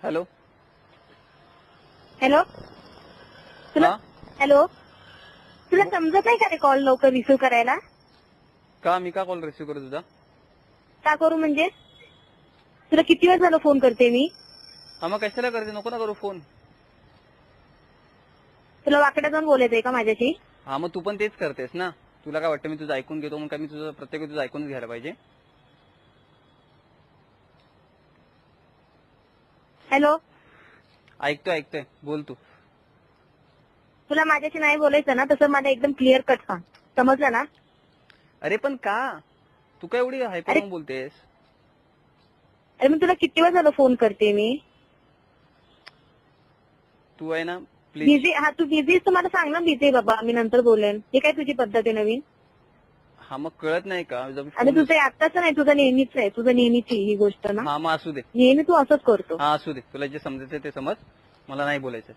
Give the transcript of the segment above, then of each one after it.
Hello. Hello. तुला हा hello तुला समजत नाही का रे कॉल लवकर रिसिव्ह करायला? का मी का कॉल रिसिव्ह करू तुझा? का करू म्हणजे? तुला किती वेळ झालं फोन करते मी? हा मग कशाला करते, नको ना करू फोन. तुला वाकडं जाऊन बोलायचंय का माझ्याशी? हा मग तू पण तेच करतेस ना. तुला काय वाटतं मी तुझं ऐकून घेतो, मग काय मी तुझं प्रत्येक तुझं ऐकूनच घ्यायला पाहिजे? हॅलो. ऐकतोय बोल तू. तुला माझ्याशी नाही बोलायचं ना, तसं मला एकदम क्लिअर कट सांग. समजलं ना? अरे पण का तू काय एवढी हायपर अरे होऊन बोलतेस? अरे मग तुला किती वेळ झालं फोन करते मी? तू आहे ना प्लीज. बिझी? हा तू बिझी तर मला सांग ना, बिझी बाबा मी नंतर बोलेन. हे काय तुझी पद्धत आहे नवीन? हा मग कळत नाही का जर आणि फोन. तुझं आत्ताच नाही, तुझं नेहमीच आहे, तुझं नेहमीची ही गोष्ट ना. हा मग असू दे. नेहमी तू असंच करतो. हा असू दे, तुला जे समजायचं ते समज, मला नाही बोलायचं.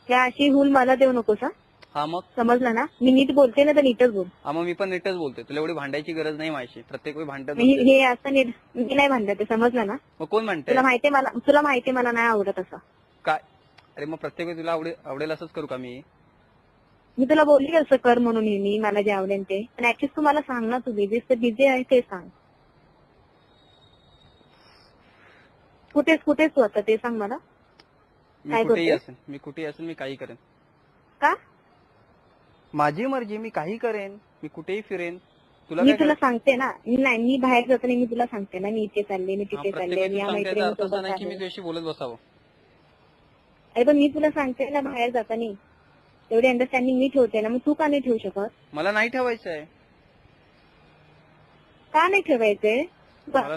त्या अशी हुल मला देऊ नकोस हा. हा मग. समजलं ना? मी नीट बोलते ना तर नीटच बोल. हा मग मी पण नीटच बोलतोय, तुला एवढी भांडायची गरज नाही माझी. प्रत्येक वेळी भांडत हे बसतेस. हे असं नीट मी नाही म्हणत ते, समजलं ना? मग कोण म्हणतंय? तुला माहितीये मला नाही आवडत असं. काय? अरे मग प्रत्येक वेळी तुला आवडेल असंच करू का मी? मी तुला बोलली असं कर म्हणून मी मला जे आवडेल ते. पण ऍटलीस्ट तू मला सांग ना, तू बिझी तर बिझी आहे ते सांग. कुठेच तू आता ते सांग मला. मी काय कुठेही करतोस? असेल मी काही करेन. का? माझी मर्जी, मी काही करेन, मी कुठेही फिरेन. तुला मी काय तुला करायचं? सांगते ना, मी बाहेर जाताना मी तुला सांगते ना, मी इथे चालले, मी हा तिथे प्रत्येक चालले, वेळी मी तू या सांगते याचा अर्थ असा मैत्रिणीसोबत नाही की मी आहे. तुझ्याशी बोलत बसावं. अरे पण मी तुला सांगते ना बाहेर जाताना, तेवढी अंडरस्टँडिंग मी ठेवते ना, मग तू का नाही ठेवू शकत? मला नाही ठेवायचं आहे. का नाही ठेवायचंय? मला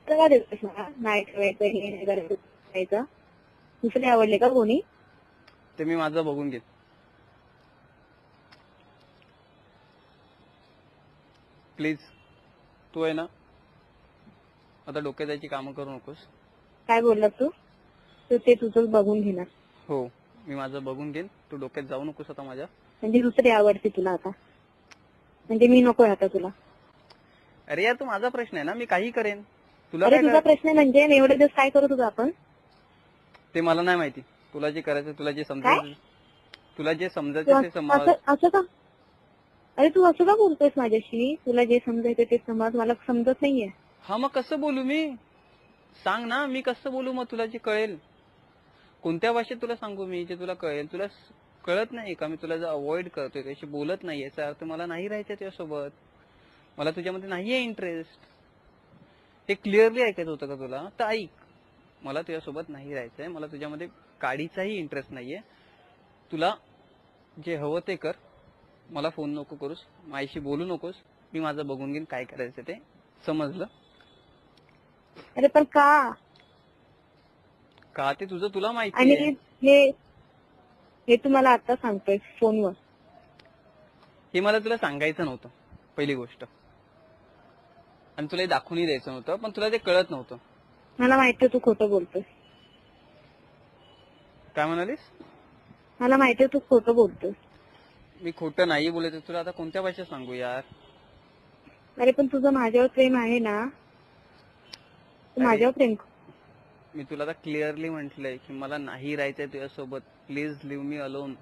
का देतोस मला नाही ठेवायचं, हे नाही करायचं? दुसरे आवडले का कोणी? ते मी माझं बघून घेईन. प्लीज. तू आहे ना आता डोक्यात जायची कामं करू नकोस. काय बोलला तू? तू ते तुझं बघून घेणार. हो मी माझं बघून घेईन, तू डोक्यात जाऊ नकोस आता माझ्या. म्हणजे दुसरी आवडते तुला आता? म्हणजे मी नकोय आता तुला? अरे यार, तू माझा प्रश्न आहे ना, मी काही करेन. तुला अरे काय तुझा करायचं प्रश्न म्हणजे मी एवढे दिवस काय करत होतो आपण? ते मला नाही माहिती. तुला जे करायचं, तुला जे काय? समजायचं ते समज. असं का? अरे तू असं का बोलतोयस माझ्याशी? तुला जे समजायचं ते समज, मला समजत नाहीये. हा मग कसं बोलू मी? सांग ना, मी कसं बोलू मग तुला जे कळेल? कोणत्या भाषेत तुला सांगू मी जे तुला कळेल? तुला कळत नाही का मी तुला जर अवॉइड करतोय, त्याशी बोलत नाही, याचा अर्थ मला नाही राहायचं तुझ्यासोबत. मला तुझ्यामध्ये नाहीये इंटरेस्ट. हे क्लिअरली ऐकायचं होतं का तुला? तर ऐक, मला तुझ्यासोबत नाही राहायचंय, मला तुझ्यामध्ये काडीचाही इंटरेस्ट नाहीये. तुला जे हवं ते कर, मला फोन नको करूस, माझ्याशी बोलू नकोस. मी माझं बघून घेईन काय करायचं ते. समजलं? अरे पण का? का ते तुझं तुला आणि माहितीये. हे हे तू मला आता सांगतोय फोनवर. हे मला तुला सांगायचं नव्हतं पहिली गोष्ट, आणि तुला हे दाखवूनही द्यायचं नव्हतं, पण तुला ते कळत नव्हतं. मला माहितीये तू खोटं बोलतोय. काय म्हणालीस? मला माहितीये तू खोटं बोलतोय. मी खोटं नाही बोलायचं, तुला आता कोणत्या भाषेत सांगू यार? अरे पण तुझं माझ्यावर प्रेम आहे ना, तू अरे माझ्यावर प्रेम कर. मी तुला आता क्लिअरली म्हटलंय की मला नाही राहायचंय तुझ्यासोबत. Please leave me alone.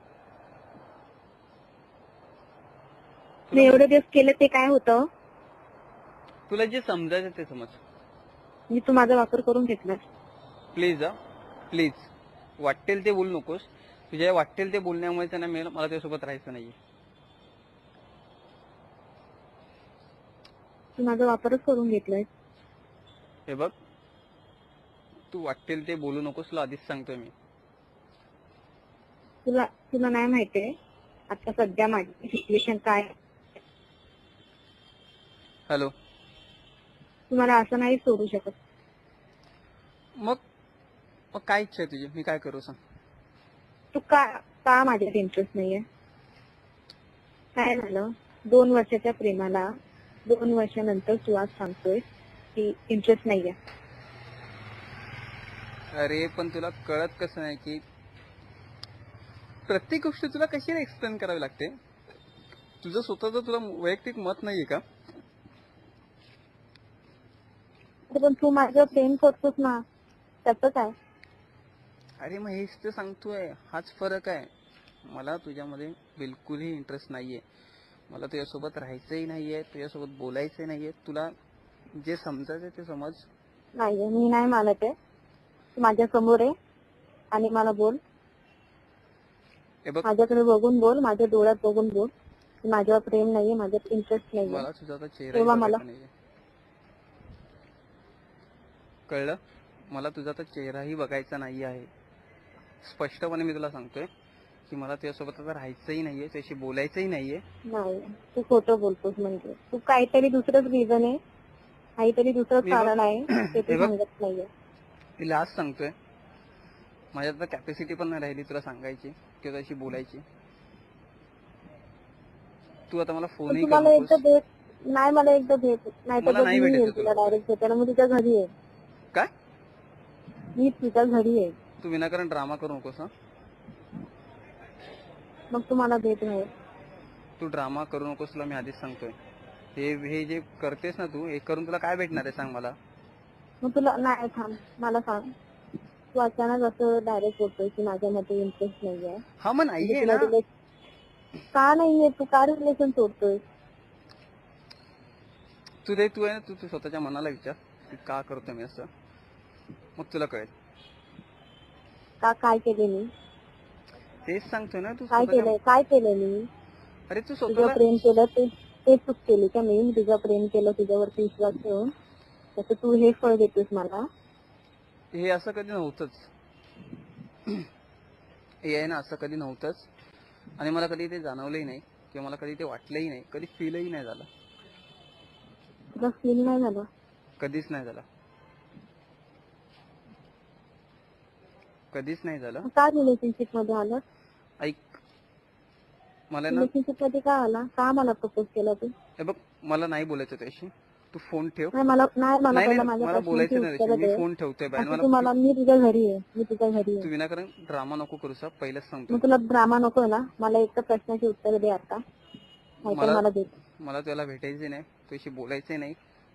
मी एवढे दिवस केलं ते काय होतं? तुला जे समजायचं ते समज. मी तू माझा वापर करून घेतला. प्लीज प्लीज, वाटेल ते बोलू नकोस. तुझ्या वाटेल ते बोलण्यामुळे त्यांना मला तुझ्यासोबत राहायचं नाहीये. तू माझा वापरच करून घेतलाय. हे बघ, तू वाटेल ते बोलू नकोस, तुला आधीच सांगतोय मी. तुला तुला नाही माहितीये आता सध्या माझी सिच्युएशन काय? हॅलो. तू मला असं नाही सोडू शकत. मग मग काय इच्छा आहे तुझी? मी काय करू सांग? तू का का माझ्यात इंटरेस्ट नाहीये? काय झालं? 2 वर्षाच्या प्रेमाला 2 वर्षानंतर तू आज सांगतोय की इंटरेस्ट नाहीये. अरे पण तुला कळत कसं नाही की प्रत्येक गोष्ट तुला कशी एक्सप्लेन करावी लागते? तुझं स्वतःचं तुला वैयक्तिक मत नाहीये का? पण तू माझ्यावर प्रेम करतोस ना, त्याचं काय? अरे मग हेच तर सांगतोय, हाच फरक आहे. मला तुझ्यामध्ये बिलकुलही इंटरेस्ट नाहीये. मला तुझ्यासोबत राहायचंही नाहीये, तुझ्यासोबत बोलायचंही नाहीये. तुला जे समजायचं ते समज. नाहीये, मी नाही मानत आहे. तू माझ्या समोर आहे आणि मला बोल. हे बघ, माझ्याकडे बघून बोल, माझ्या डोळ्यात बघून बोल. माझ्यावर प्रेम नाहीये, माझ्यात इंटरेस्ट नाहीये. मला तुझा आता चेहराही तेव्हा मला बघायचा नाहीये. कळलं? मला तुझा आता चेहराही बघायचा नाही आहे. स्पष्टपणे मी तुला सांगतोय की मला तुझ्यासोबत आता राहायचंही नाहीये, तुझ्याशी बोलायचंही नाहीये. नाही, तू खोटं बोलतोस. म्हणजे तू काहीतरी दुसरंच रिझन आहे, काहीतरी दुसरंच मी बघ कारण आहे, ते तू हे बघ, सांगत नाहीये. मी लास्ट सांगतोय, माझ्यात आता कॅपॅसिटी पण नाही राहिली तुला सांगायची किंवा तुझ्याशी बोलायची. तू आता मला तर फोनही तू करू मला एकदा नकोस. भेट. नाही, मला एकदा भेट. नाही तर मला बघ, नाही मी भेटायचं येईल तुला. तुला डायरेक्ट भेटायला. मग तुझ्या घरी आहे, काय? मी तुझ्या घरी आहे. तू विनाकारण ड्रामा करू नकोस हा. मग तू मला भेट नाही. तू ड्रामा करू नकोस, तुला मी आधीच सांगतोय. हे जे करतेस ना तू, हे करून तुला काय भेटणार आहे सांग मला. मग तुला नाही, थांब, मला सांग. तू अचानक असं डायरेक्ट बोलतोय की माझ्यामध्ये इंटरेस्ट नाहीये. हा मग म्हणजे नाहीये तुला ना. का नाहीये? तू का रिलेशन सोडतोय? तू आहे ना, तू स्वतःच्या मनाला विचार की का करतो मी असं, मग तुला कळेल. काय केले मी? तेच सांगतोय ना, तू काय स्वतःच्या. केलंय? काय केलंय मी? अरे तू तुझं स्वतःला. प्रेम केलं ते चूक केली का मी? तुझं प्रेम केलं, तुझ्यावरती विश्वास ठेवून, तसं तू हे फळ देतोस मला. हे असं कधी नव्हतंच. हे आहे ना, असं कधी नव्हतंच. आणि मला कधी ते जाणवलंही नाही किंवा मला कधी ते वाटलंही नाही, कधी फीलही नाही झालं. तुला फील नाही झालं? कधीच नाही झालं. कधीच नाही झालं. मग का रिलेशनशिप मध्ये आलं? ऐक, मला ना, रिलेशनशिप मध्ये का आला? का मला प्रपोज केला तू? हे बघ, मला नाही बोलायचं त्याशी. तू फोन ठेव. नाही, मला नाही पहिलं माझ्या मला प्रश्नांची बोलायचं नाही उत्तर त्याशी. मी दे. फोन ठेवतोय बाहेर. असं तुम्हाला, मी तुझ्या घरी आहे, मी तुझ्या घरी तू आहे. विनाकारण ड्रामा नको करू सा, पहिलेच सांगतो. मग तुला ड्रामा नको ना? मला एक तर प्रश्नाची उत्तर दे आता, नाहीतर मला दे. मला त्याला भेटायचे नाही, तुझ्याशी बोलायचे नाही.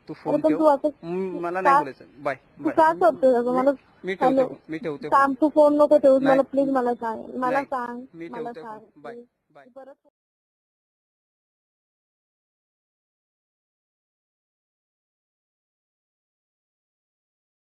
तू अरे फोन पण ठेव. तू असं मला नाही बोलायचं. बाय तू बाय. का करतोय असं? मला मी ठेवतो, मी ठेवतो. सांग, तू फोन नको ठेवूस. नाही. मला प्लीज, मला सांग, मला नाही. सांग, मी मला ठेवतोय सांग फोन. Bye bye. परत.